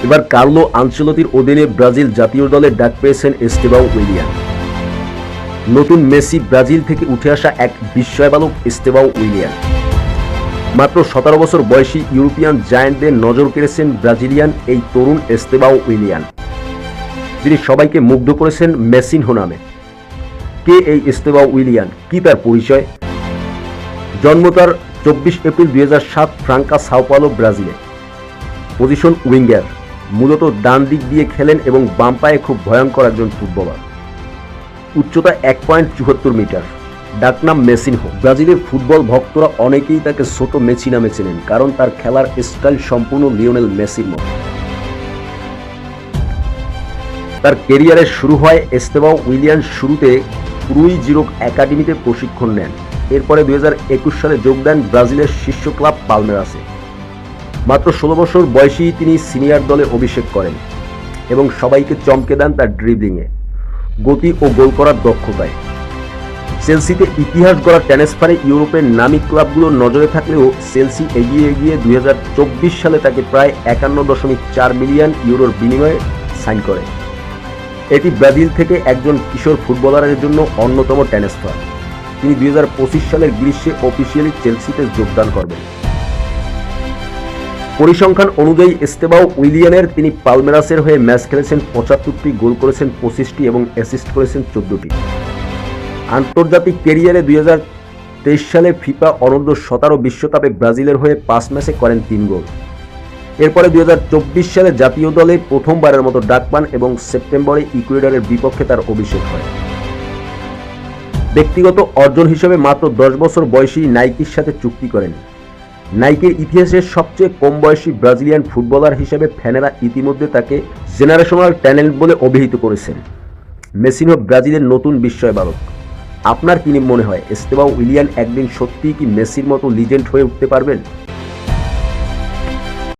এবার কার্লো আনচেলতির অধীনে ব্রাজিল জাতীয় দলে ডাক পেয়েছেন এস্তেবাও উইলিয়ান। নতুন মেসি ব্রাজিল থেকে উঠে আসা এক বিস্ময়বালক এস্তেবাও উইলিয়ান। মাত্র 17 বছর বয়সী ইউরোপিয়ান জায়ান্টদের নজর কেড়েছেন ব্রাজিলিয়ান এই তরুণ এস্তেবাও উইলিয়ান, যিনি সবাইকে মুগ্ধ করেছেন মেসিনহো নামে। কে এই এস্তেবাও উইলিয়ান, কি তার পরিচয়? জন্ম তার 24 এপ্রিল 2007 ফ্রাঙ্কা সাও পাওলো, ব্রাজিলে। পজিশন উইঙ্গার, মূলত ডান দিক দিয়ে খেলেন এবং বাম পায়ে খুব ভয়ঙ্কর একজন ফুটবলার। উচ্চতা 1.74 মিটার। ডাকনাম মেসিনহো। ব্রাজিলের ফুটবল ভক্তরা অনেকেই তাকে ছোট মেসি নামে চেনেন, কারণ তার খেলার স্টাইল সম্পূর্ণ লিওনেল মেসির মতো। তার ক্যারিয়ারের শুরু হয় এস্তেবাও উইলিয়ান শুরুতে ক্রুইজিরো একাডেমিতে প্রশিক্ষণ নেন। এরপরে 2021 সালে যোগ দেন ব্রাজিলের শীর্ষ ক্লাব পালমেরাসে। মাত্র 16 বছর বয়সেই তিনি সিনিয়র দলে অভিষেক করেন এবং সবাইকে চমকে দেন তার ড্রিবলিংয়ে, গতি ও গোল করার দক্ষতায়। চেলসিতে ইতিহাস গড়া ট্রান্সফারে ইউরোপের নামী ক্লাবগুলো নজরে থাকলেও চেলসি এগিয়ে 2024 সালে তাকে প্রায় 51.4 মিলিয়ন ইউরোর বিনিময়ে সাইন করে। এটি ব্রাজিল থেকে একজন কিশোর ফুটবলারের জন্য অন্যতম ট্রান্সফার। তিনি 2025 সালের গ্রীষ্মে অফিসিয়ালি চেলসিতে যোগদান করবেন। পরিসংখ্যান অনুযায়ী এস্তেবাও উইলিয়ানের তিনি পালমেরাসের হয়ে ম্যাচ খেলেছেন 75টি, গোল করেছেন 25টি এবং অ্যাসিস্ট করেছেন 14টি। আন্তর্জাতিক ক্যারিয়ারে 2023 সালে ফিফা অনূর্ধ্ব-17 বিশ্বকাপে ব্রাজিলের হয়ে 5 ম্যাচে করেন 3 গোল। এরপরে 2024 সালে জাতীয় দলে প্রথমবারের মতো ডাক পান এবং সেপ্টেম্বরে ইকুয়েডরের বিপক্ষে তার অভিষেক হয়। ব্যক্তিগত অর্জন হিসেবে মাত্র 10 বছর বয়সী নাইকির সাথে চুক্তি করেন। নাইকির ইতিহাসের সবচেয়ে কম বয়সী ব্রাজিলিয়ান ফুটবলার হিসেবে ফ্যানেরা ইতিমধ্যে তাকে জেনারেশনাল ট্যালেন্ট বলে অভিহিত করেছেন। মেসিনহো ব্রাজিলের নতুন বিস্ময় বালক। আপনার কি মনে হয় এস্তেবাও উইলিয়ান একদিন সত্যিই কি মেসির মতো লিজেন্ড হয়ে উঠতে পারবেন?